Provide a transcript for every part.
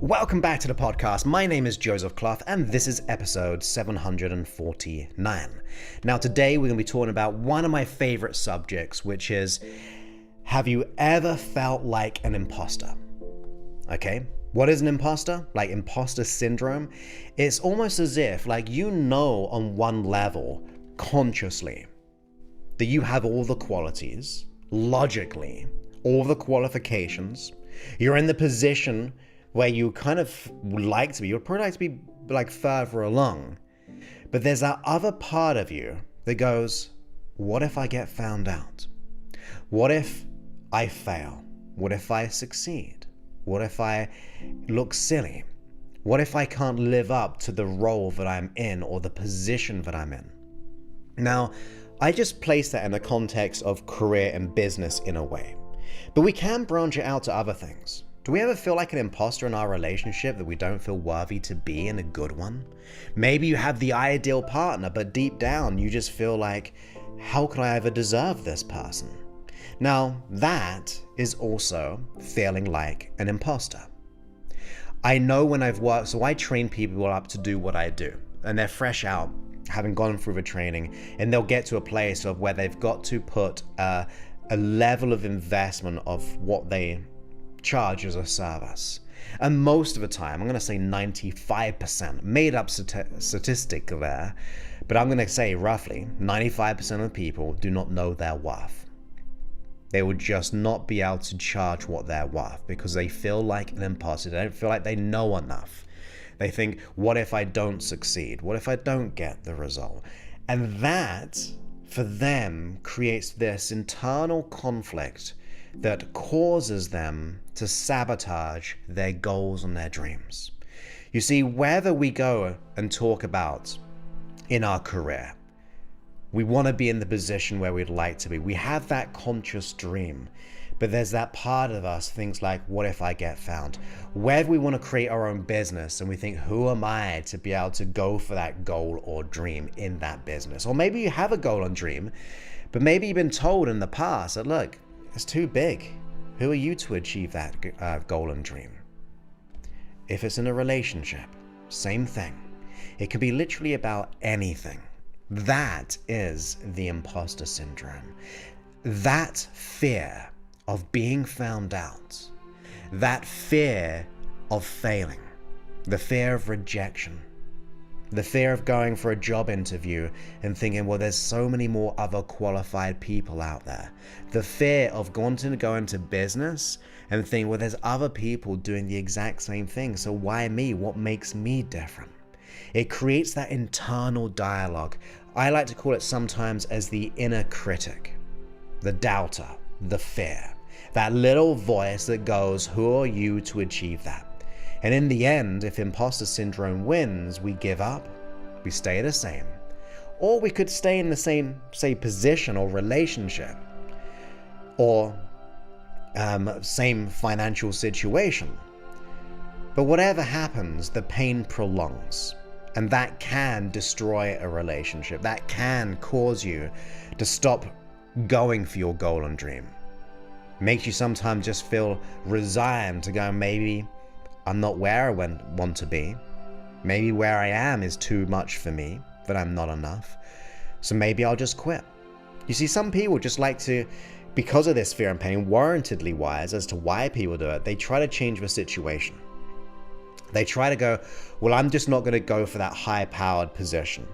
Welcome back to the podcast. My name is Joseph Clough and this is episode 749. Now today we're going to be talking about one of my favorite subjects, which is, have you ever felt like an imposter? Okay, what is an imposter? Like imposter syndrome? It's almost as if on one level, consciously, that you have all the qualities, logically, all the qualifications. You're in the position where you kind of would like to be. You'd probably like to be further along. But there's that other part of you that goes, what if I get found out? What if I fail? What if I succeed? What if I look silly? What if I can't live up to the role that I'm in or the position that I'm in? Now, I just place that in the context of career and business in a way. But we can branch it out to other things. Do we ever feel like an imposter in our relationship, that we don't feel worthy to be in a good one? Maybe you have the ideal partner, but deep down you just feel like, how could I ever deserve this person? Now, that is also feeling like an imposter. I know when I've worked, so I train people up to do what I do, and they're fresh out, having gone through the training, and they'll get to a place of where they've got to put a level of investment of what they charge as a service. And most of the time, I'm going to say 95%, made up statistic there, but I'm going to say roughly 95% of people do not know their worth. They will just not be able to charge what they're worth because they feel like an imposter. They don't feel like they know enough. They think, what if I don't succeed? What if I don't get the result? And that, for them, creates this internal conflict that causes them to sabotage their goals and their dreams. You see, wherever we go and talk about in our career, we want to be in the position where we'd like to be. We have that conscious dream. But there's that part of us, things like, what if I get found? Where we want to create our own business and we think, who am I to be able to go for that goal or dream in that business? Or maybe you have a goal and dream, but maybe you've been told in the past that, look, it's too big. Who are you to achieve that goal and dream? If it's in a relationship, same thing. It can be literally about anything. That is the imposter syndrome. That fear of being found out, that fear of failing, the fear of rejection, the fear of going for a job interview and thinking, well, there's so many more other qualified people out there, the fear of wanting to go into business and think, well, there's other people doing the exact same thing, so why me? What makes me different? It creates that internal dialogue. I like to call it sometimes as the inner critic, the doubter, the fear. That little voice that goes, who are you to achieve that? And in the end, if imposter syndrome wins, we give up, we stay the same. Or we could stay in the same, say, position or relationship, or same financial situation. But whatever happens, the pain prolongs. And that can destroy a relationship. That can cause you to stop going for your goal and dream. Makes you sometimes just feel resigned to go, maybe I'm not where I want to be. Maybe where I am is too much for me, that I'm not enough. So maybe I'll just quit. You see, some people just like to, because of this fear and pain, warrantedly wise as to why people do it, they try to change the situation. They try to go, well, I'm just not going to go for that high-powered position.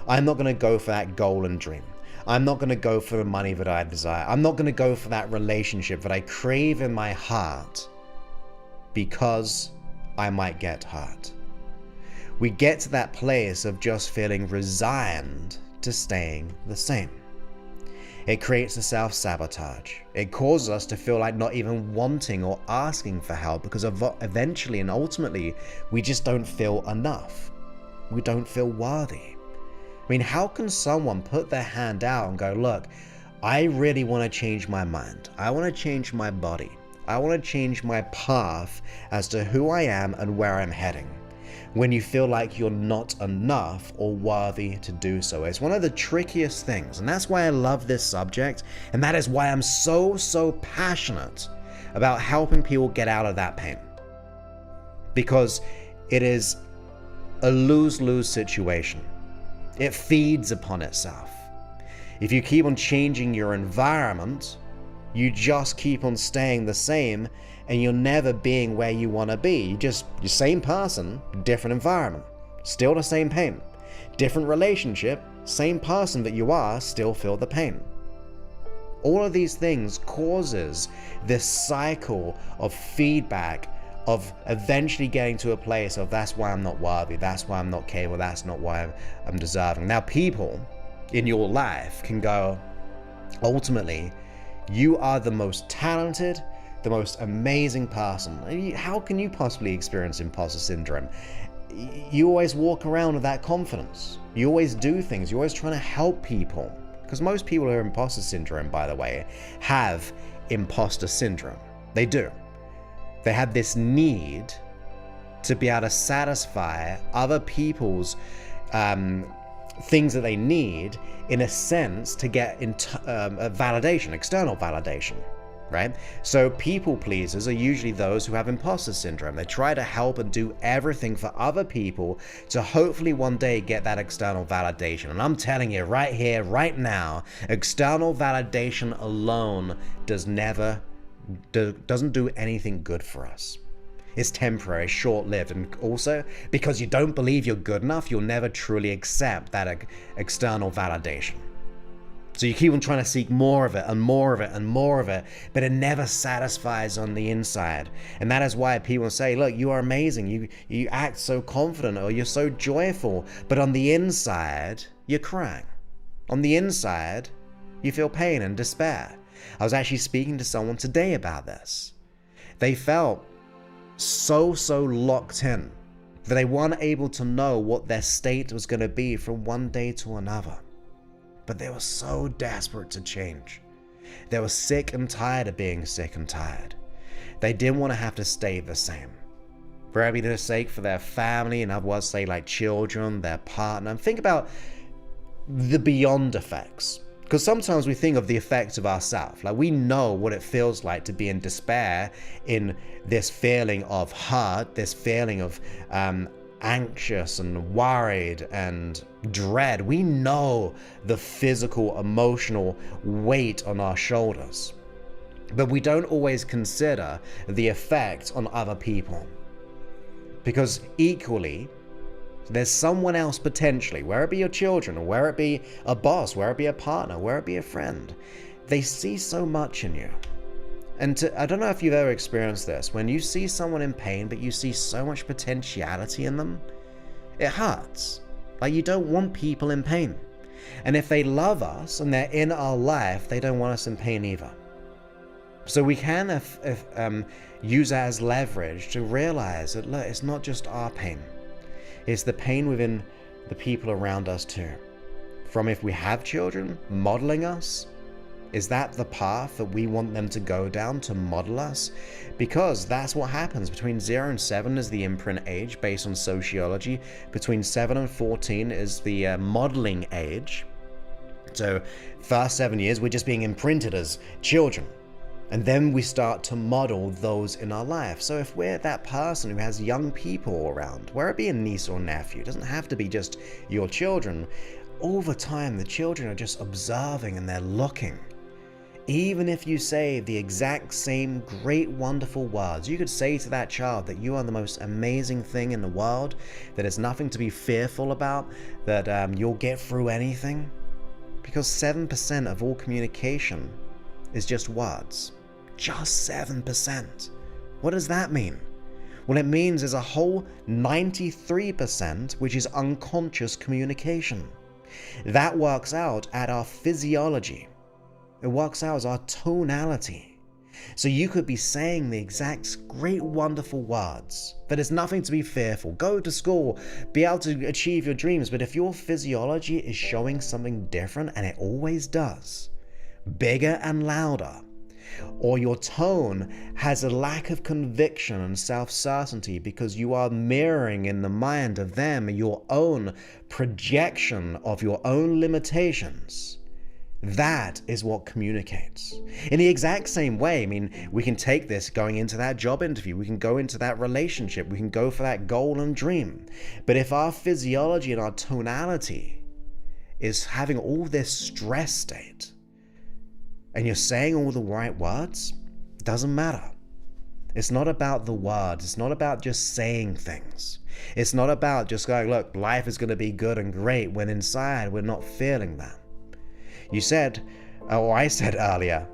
I'm not going to go for that goal and dream. I'm not going to go for the money that I desire. I'm not going to go for that relationship that I crave in my heart because I might get hurt. We get to that place of just feeling resigned to staying the same. It creates a self-sabotage. It causes us to feel like not even wanting or asking for help because eventually and ultimately we just don't feel enough. We don't feel worthy. I mean, how can someone put their hand out and go, look, I really want to change my mind. I want to change my body. I want to change my path as to who I am and where I'm heading. When you feel like you're not enough or worthy to do so. It's one of the trickiest things, and that's why I love this subject, and that is why I'm so passionate about helping people get out of that pain. because it is a lose-lose situation. It feeds upon itself. If you keep on changing your environment, you just keep on staying the same and you're never being where you want to be. You're same person, different environment, still the same pain. Different relationship, same person that you are, still feel the pain. All of these things causes this cycle of feedback of eventually getting to a place of that's why I'm not worthy, that's why I'm not capable, that's not why I'm deserving. Now people in your life can go, ultimately, you are the most talented, the most amazing person. How can you possibly experience imposter syndrome? You always walk around with that confidence. You always do things. You're always trying to help people. Because most people who have imposter syndrome, by the way, have imposter syndrome. They do. They have this need to be able to satisfy other people's things that they need, in a sense, to get validation, external validation, right? So people pleasers are usually those who have imposter syndrome. They try to help and do everything for other people to hopefully one day get that external validation. And I'm telling you right here, right now, external validation alone doesn't do anything good for us. It's temporary, short-lived, and also because you don't believe you're good enough, you'll never truly accept that external validation. So you keep on trying to seek more of it and more of it and more of it, but it never satisfies on the inside. And that is why people say, look, you are amazing, you act so confident, or you're so joyful, but on the inside, you're crying. On the inside, you feel pain and despair. I was actually speaking to someone today about this. They felt so locked in that they weren't able to know what their state was going to be from one day to another. But they were so desperate to change. They were sick and tired of being sick and tired. They didn't want to have to stay the same. For everybody's sake, for their family, in other words, say like children, their partner. And think about the beyond effects. Because sometimes we think of the effects of ourselves. Like we know what it feels like to be in despair, in this feeling of hurt, this feeling of anxious and worried and dread. We know the physical, emotional weight on our shoulders. But we don't always consider the effect on other people. Because equally, there's someone else potentially, whether it be your children, or whether it be a boss, whether it be a partner, whether it be a friend, they see so much in you. And I don't know if you've ever experienced this, when you see someone in pain, but you see so much potentiality in them, it hurts. Like you don't want people in pain. And if they love us and they're in our life, they don't want us in pain either. So we can use that as leverage to realize that, look, it's not just our pain. It's the pain within the people around us too. From if we have children modeling us, is that the path that we want them to go down, to model us? Because that's what happens. Between 0 and 7 is the imprint age based on sociology. Between 7 and 14 is the modeling age. So first 7 years, we're just being imprinted as children. And then we start to model those in our life. So if we're that person who has young people around, whether it be a niece or nephew, it doesn't have to be just your children. Over time, the children are just observing and they're looking. Even if you say the exact same great, wonderful words, you could say to that child that you are the most amazing thing in the world, that there's nothing to be fearful about, that you'll get through anything. Because 7% of all communication is just words. Just 7%. What does that mean? Well, it means there's a whole 93%, which is unconscious communication. That works out at our physiology. It works out as our tonality. So you could be saying the exact great, wonderful words, that there's nothing to be fearful. Go to school, be able to achieve your dreams. But if your physiology is showing something different, and it always does, bigger and louder, or your tone has a lack of conviction and self-certainty because you are mirroring in the mind of them your own projection of your own limitations, That is what communicates. In the exact same way, I mean, we can take this going into that job interview, we can go into that relationship, we can go for that goal and dream. But if our physiology and our tonality is having all this stress state, and you're saying all the right words, it doesn't matter. It's not about the words. It's not about just saying things. It's not about just going, look, life is going to be good and great, when inside we're not feeling that. You said, or I said earlier,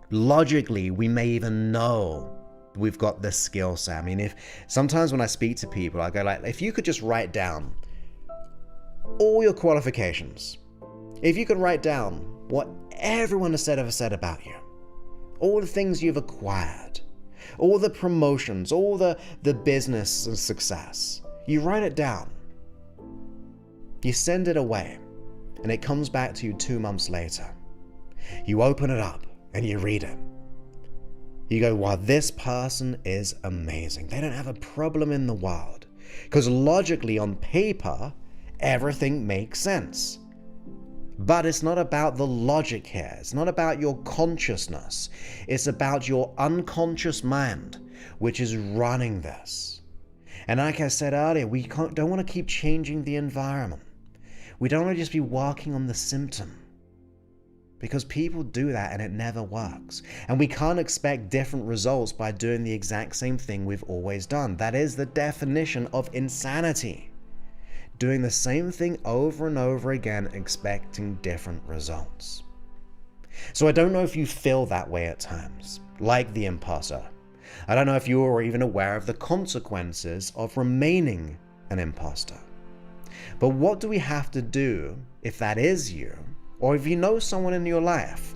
logically, we may even know we've got this skill set. I mean, if sometimes when I speak to people, I go like, if you could just write down all your qualifications, if you could write down what everyone has ever said about you, all the things you've acquired, all the promotions, all the business and success, you write it down, you send it away, and it comes back to you 2 months later. You open it up and you read it. You go, wow, this person is amazing. They don't have a problem in the world. Because logically, on paper, everything makes sense. But it's not about the logic here. It's not about your consciousness. It's about your unconscious mind, which is running this. And like I said earlier, we don't want to keep changing the environment. We don't want to just be working on the symptom, because people do that and it never works. And we can't expect different results by doing the exact same thing we've always done. That is the definition of insanity. Doing the same thing over and over again, expecting different results. So I don't know if you feel that way at times, like the imposter. I don't know if you are even aware of the consequences of remaining an imposter. But what do we have to do if that is you, or if you know someone in your life,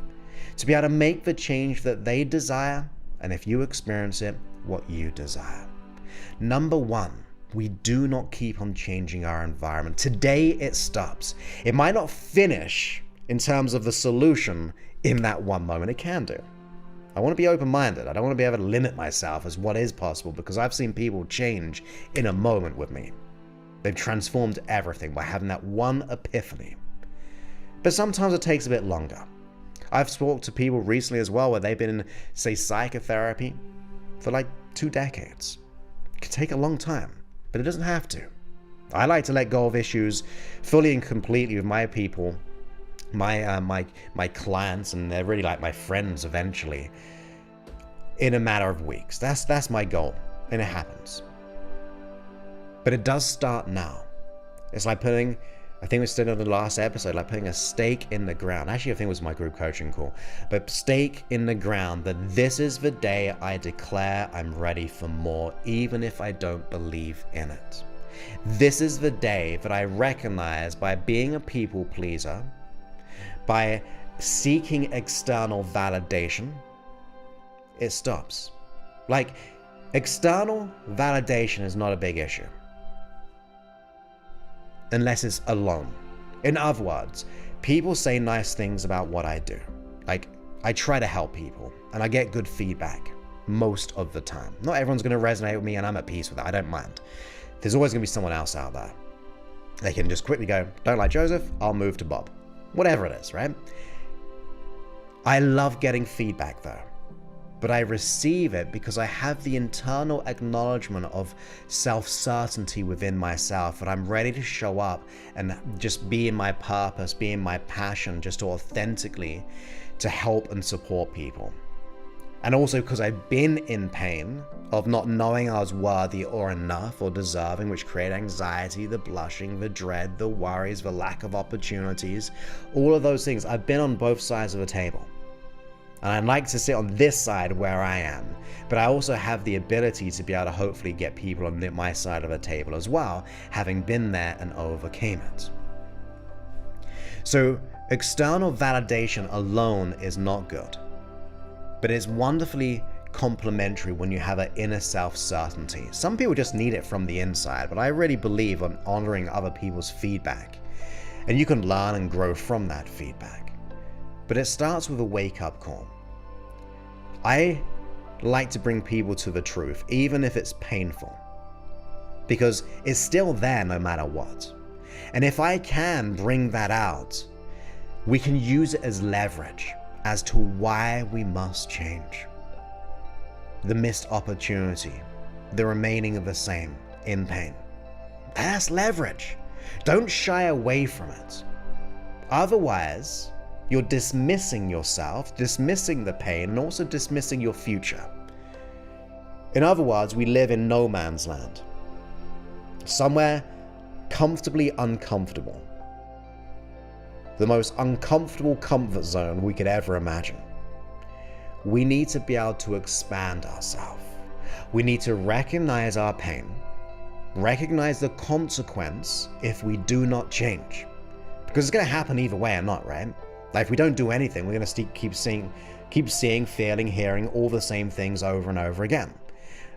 to be able to make the change that they desire, and if you experience it, what you desire? Number one, we do not keep on changing our environment. Today it stops. It might not finish in terms of the solution in that one moment. It can do. I want to be open-minded. I don't want to be able to limit myself as what is possible, because I've seen people change in a moment with me. They've transformed everything by having that one epiphany. But sometimes it takes a bit longer. I've spoken to people recently as well where they've been in, say, psychotherapy for like 2 decades. It could take a long time, but it doesn't have to. I like to let go of issues fully and completely with my people, my clients, and they're really like my friends eventually, in a matter of weeks. That's my goal, and it happens. But it does start now. It's like putting, I think we said in the last episode, like putting a stake in the ground. Actually, I think it was my group coaching call. But stake in the ground that this is the day I declare I'm ready for more, even if I don't believe in it. This is the day that I recognize by being a people pleaser, by seeking external validation, it stops. Like, external validation is not a big issue, unless it's alone. In other words, people say nice things about what I do. Like, I try to help people, and I get good feedback most of the time. Not everyone's going to resonate with me, and I'm at peace with that. I don't mind. There's always going to be someone else out there. They can just quickly go, don't like Joseph, I'll move to Bob. Whatever it is, right? I love getting feedback though. But I receive it because I have the internal acknowledgement of self-certainty within myself, and I'm ready to show up and just be in my purpose, be in my passion, just authentically to help and support people. And also because I've been in pain of not knowing I was worthy or enough or deserving, which create anxiety, the blushing, the dread, the worries, the lack of opportunities, all of those things. I've been on both sides of the table. And I'd like to sit on this side where I am, but I also have the ability to be able to hopefully get people on my side of the table as well, having been there and overcame it. So external validation alone is not good, but it's wonderfully complementary when you have an inner self-certainty. Some people just need it from the inside, but I really believe in honoring other people's feedback, and you can learn and grow from that feedback. But it starts with a wake-up call. I like to bring people to the truth, even if it's painful, because it's still there no matter what. And if I can bring that out, we can use it as leverage as to why we must change. The missed opportunity, the remaining of the same in pain. That's leverage. Don't shy away from it. Otherwise, you're dismissing yourself, dismissing the pain, and also dismissing your future. In other words, we live in no man's land. Somewhere comfortably uncomfortable. The most uncomfortable comfort zone we could ever imagine. We need to be able to expand ourselves. We need to recognize our pain, recognize the consequence if we do not change. Because it's going to happen either way or not, right? Like if we don't do anything, we're going to keep seeing, feeling, hearing all the same things over and over again.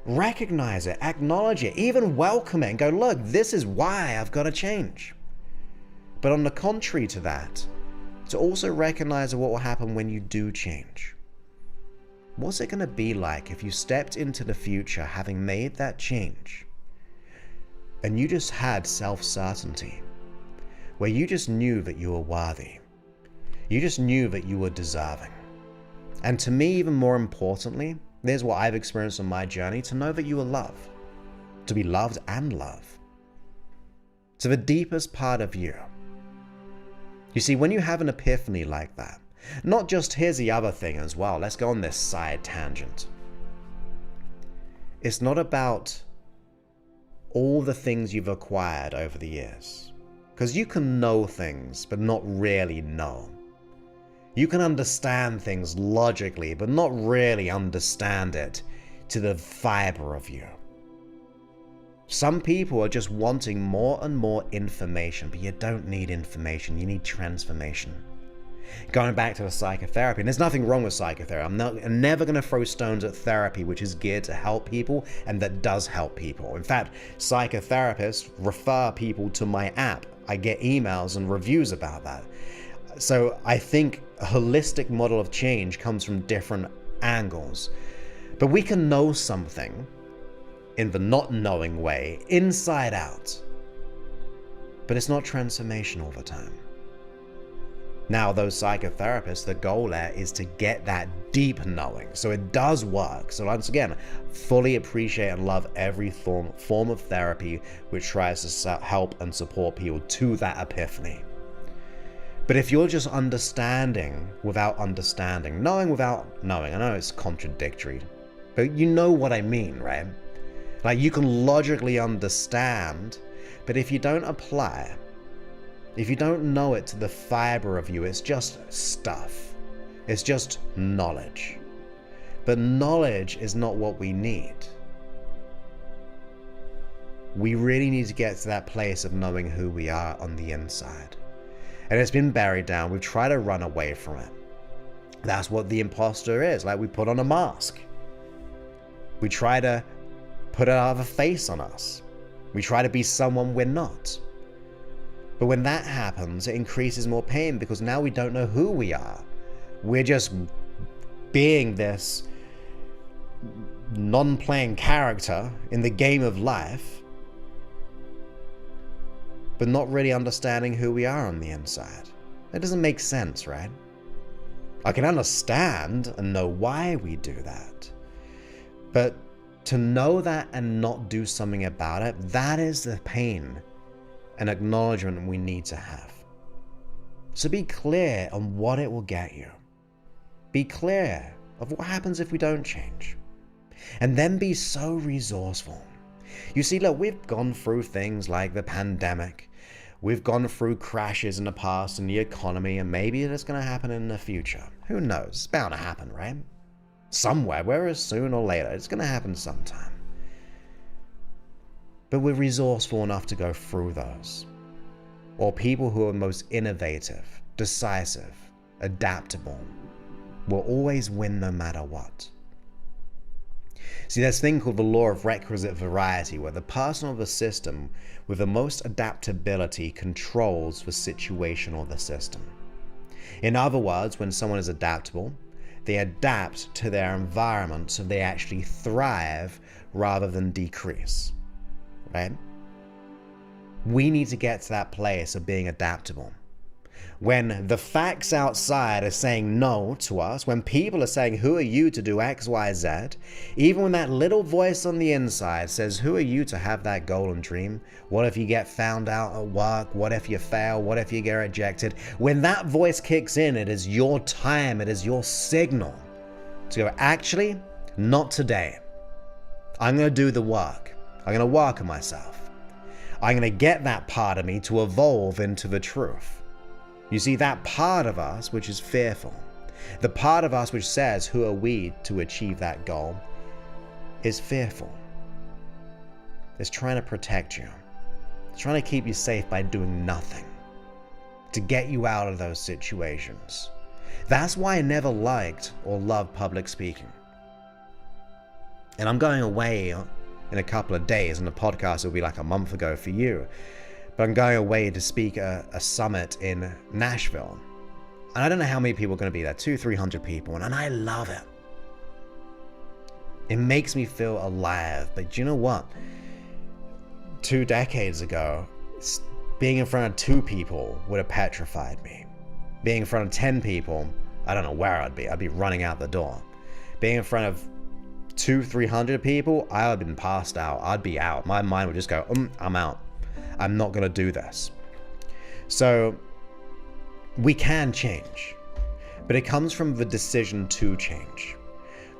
Recognize it, acknowledge it, even welcome it and go, look, this is why I've got to change. But on the contrary to that, to also recognize what will happen when you do change. What's it going to be like if you stepped into the future having made that change and you just had self-certainty, where you just knew that you were worthy, you just knew that you were deserving. And to me, even more importantly, there's what I've experienced on my journey, to know that you are loved, to be loved and love, to the deepest part of you. You see, when you have an epiphany like that, not just here's the other thing as well, let's go on this side tangent. It's not about all the things you've acquired over the years, because you can know things, but not really know. You can understand things logically, but not really understand it to the fiber of you. Some people are just wanting more and more information, but you don't need information, you need transformation. Going back to the psychotherapy, and there's nothing wrong with psychotherapy. I'm never going to throw stones at therapy, which is geared to help people and that does help people. In fact, psychotherapists refer people to my app. I get emails and reviews about that. So I think a holistic model of change comes from different angles. But we can know something in the not knowing way, inside out. But it's not transformation all the time. Now, those psychotherapists, the goal there is to get that deep knowing. So it does work. So once again, fully appreciate and love every form of therapy which tries to help and support people to that epiphany. But if you're just understanding without understanding, knowing without knowing, I know it's contradictory, but you know what I mean, right? Like you can logically understand, but if you don't apply, if you don't know it to the fiber of you, it's just stuff. It's just knowledge. But knowledge is not what we need. We really need to get to that place of knowing who we are on the inside. And it's been buried down. We've tried to run away from it. That's what the imposter is. Like we put on a mask. We try to put another face on us. We try to be someone we're not. But when that happens, it increases more pain because now we don't know who we are. We're just being this non-playing character in the game of life, but not really understanding who we are on the inside. That doesn't make sense, right? I can understand and know why we do that. But to know that and not do something about it, that is the pain and acknowledgement we need to have. So be clear on what it will get you. Be clear of what happens if we don't change. And then be so resourceful. You see, look, we've gone through things like the pandemic. We've gone through crashes in the past in the economy, and maybe it's going to happen in the future. Who knows? It's bound to happen, right? Somewhere, whether it's soon or later, it's going to happen sometime. But we're resourceful enough to go through those. Or people who are most innovative, decisive, adaptable, will always win no matter what. See, there's a thing called the law of requisite variety, where the person or the system with the most adaptability controls the situation or the system. In other words, when someone is adaptable, they adapt to their environment so they actually thrive rather than decrease. Right? We need to get to that place of being adaptable. When the facts outside are saying no to us, when people are saying, who are you to do X, Y, Z, even when that little voice on the inside says, who are you to have that goal and dream? What if you get found out at work? What if you fail? What if you get rejected? When that voice kicks in, it is your time, it is your signal to go, actually, not today. I'm going to do the work. I'm going to work on myself. I'm going to get that part of me to evolve into the truth. You see, that part of us which is fearful, the part of us which says, who are we to achieve that goal, is fearful. It's trying to protect you. It's trying to keep you safe by doing nothing, to get you out of those situations. That's why I never liked or loved public speaking. And I'm going away in a couple of days, and the podcast will be like a month ago for you. But I'm going away to speak at a summit in Nashville. And I don't know how many people are going to be there, 200-300 people. And I love it. It makes me feel alive. But you know what? 2 decades ago, being in front of 2 people would have petrified me. Being in front of 10 people, I don't know where I'd be. I'd be running out the door. Being in front of 200-300 people, I would have been passed out. I'd be out. My mind would just go, I'm out. I'm not going to do this. So we can change, but it comes from the decision to change.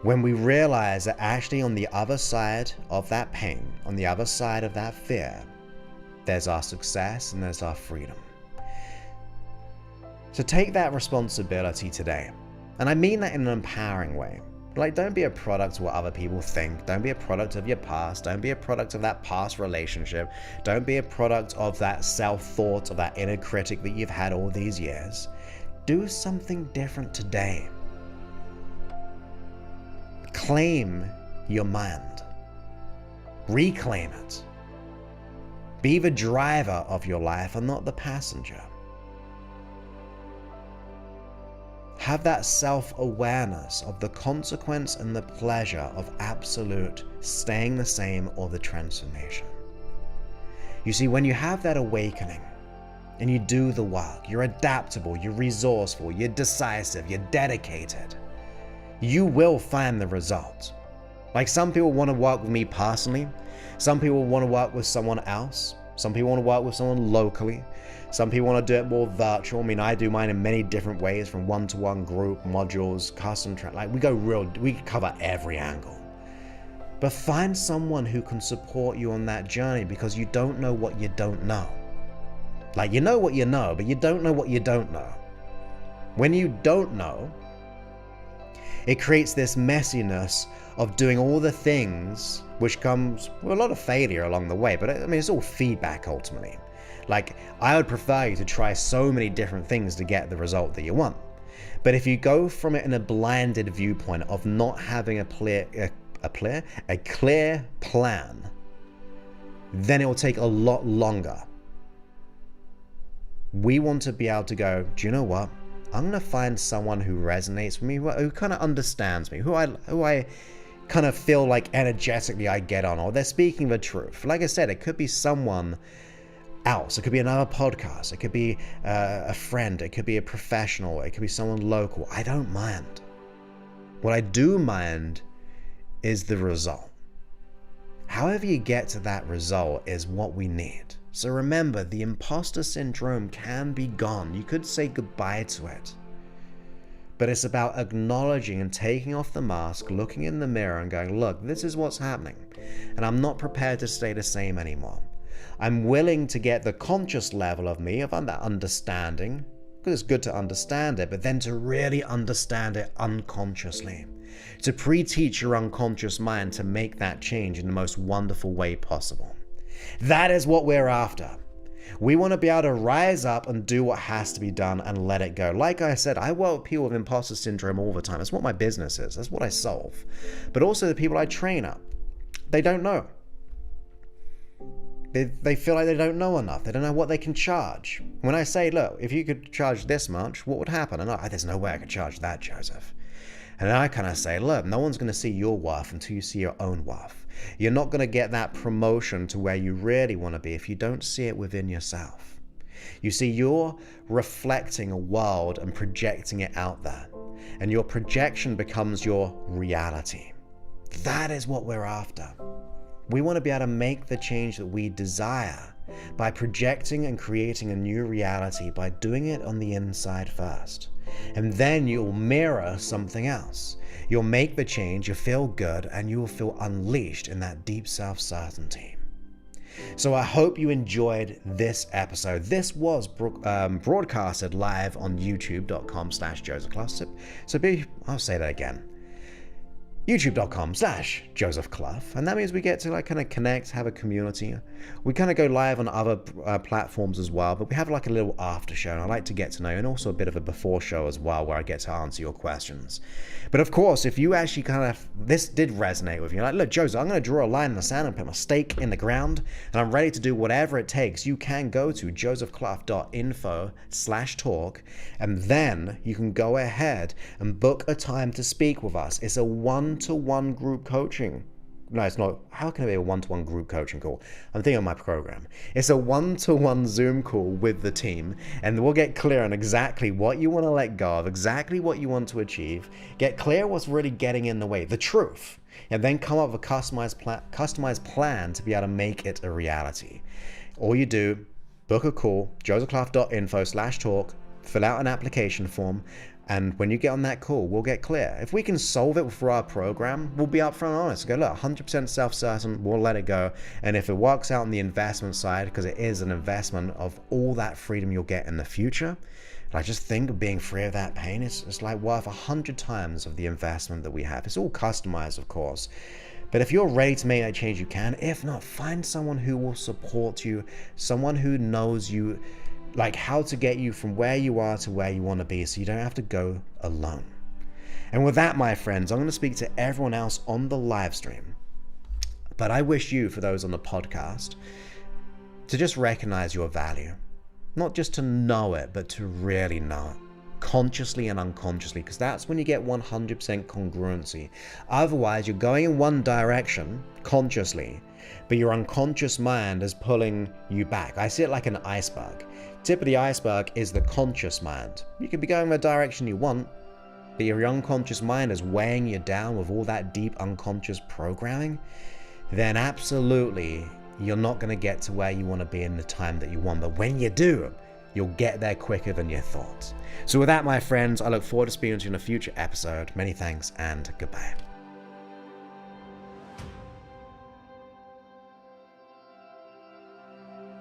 When we realize that actually on the other side of that pain, on the other side of that fear, there's our success and there's our freedom. So take that responsibility today. And I mean that in an empowering way. Like, don't be a product of what other people think. Don't be a product of your past. Don't be a product of that past relationship. Don't be a product of that self-thought, of that inner critic that you've had all these years. Do something different today. Claim your mind. Reclaim it. Be the driver of your life and not the passenger. Have that self-awareness of the consequence and the pleasure of absolute staying the same or the transformation. You see, when you have that awakening and you do the work, you're adaptable, you're resourceful, you're decisive, you're dedicated, you will find the result. Like, some people want to work with me personally. Some people want to work with someone else. Some people want to work with someone locally. Some people want to do it more virtual. I mean, I do mine in many different ways, from one-to-one, group, modules, custom track. Like, we cover every angle. But find someone who can support you on that journey, because you don't know what you don't know. Like, you know what you know, but you don't know what you don't know. When you don't know, it creates this messiness of doing all the things, which comes with a lot of failure along the way. But I mean, it's all feedback ultimately. Like, I would prefer you to try so many different things to get the result that you want. But if you go from it in a blinded viewpoint of not having a clear plan, then it will take a lot longer. We want to be able to go, do you know what? I'm going to find someone who resonates with me, who kind of understands me, who I kind of feel like energetically I get on, or they're speaking the truth. Like I said, it could be someone else. It could be another podcast. It could be a friend. It could be a professional. It could be someone local. I don't mind. What I do mind is the result. However you get to that result is what we need. So remember, the imposter syndrome can be gone. You could say goodbye to it. But it's about acknowledging and taking off the mask, looking in the mirror and going, look, this is what's happening. And I'm not prepared to stay the same anymore. I'm willing to get the conscious level of me, of that understanding, because it's good to understand it, but then to really understand it unconsciously. To pre-teach your unconscious mind to make that change in the most wonderful way possible. That is what we're after. We want to be able to rise up and do what has to be done and let it go. Like I said, I work with people with imposter syndrome all the time. That's what my business is. That's what I solve. But also the people I train up, they don't know. They feel like they don't know enough. They don't know what they can charge. When I say, look, if you could charge this much, what would happen? And there's no way I could charge that, Joseph. And then I kind of say, look, no one's going to see your worth until you see your own worth. You're not going to get that promotion to where you really want to be if you don't see it within yourself. You see, you're reflecting a world and projecting it out there, and your projection becomes your reality. That is what we're after. We want to be able to make the change that we desire by projecting and creating a new reality by doing it on the inside first. And then you'll mirror something else. You'll make the change, you'll feel good, and you will feel unleashed in that deep self-certainty. So I hope you enjoyed this episode. This was broadcasted live on youtube.com/Joseph Clough. I'll say that again. youtube.com/Joseph Clough, and that means we get to kind of connect, have a community. We kind of go live on other platforms as well, but we have like a little after show, and I like to get to know you, and also a bit of a before show as well, where I get to answer your questions. But of course, if you actually this did resonate with you, like, look, Joseph, I'm going to draw a line in the sand and put my stake in the ground, and I'm ready to do whatever it takes, you can go to josephclough.info/talk, and then you can go ahead and book a time to speak with us. It's a one-to-one group coaching. No, it's not. How can it be a one-to-one group coaching call? I'm thinking of my program. It's a one-to-one Zoom call with the team, and we'll get clear on exactly what you want to let go of, exactly what you want to achieve, get clear what's really getting in the way, the truth, and then come up with a customized plan to be able to make it a reality. All you do, book a call, josephclough.info/talk, fill out an application form, and when you get on that call, we'll get clear. If we can solve it for our program, we'll be upfront and honest. Go, look, 100% self-certain, we'll let it go. And if it works out on the investment side, because it is an investment of all that freedom you'll get in the future, like, just think of being free of that pain. It's like worth 100 times of the investment that we have. It's all customized, of course. But if you're ready to make that change, you can. If not, find someone who will support you, someone who knows you, like how to get you from where you are to where you want to be, so you don't have to go alone. And with that, my friends, I'm going to speak to everyone else on the live stream. But I wish you, for those on the podcast, to just recognize your value. Not just to know it, but to really know it. Consciously and unconsciously, because that's when you get 100% congruency. Otherwise, you're going in one direction consciously, but your unconscious mind is pulling you back. I see it like an iceberg. Tip of the iceberg is the conscious mind. You can be going in the direction you want, but your unconscious mind is weighing you down with all that deep unconscious programming, then absolutely you're not going to get to where you want to be in the time that you want. But when you do, you'll get there quicker than you thought. So with that, my friends, I look forward to speaking to you in a future episode. Many thanks and goodbye.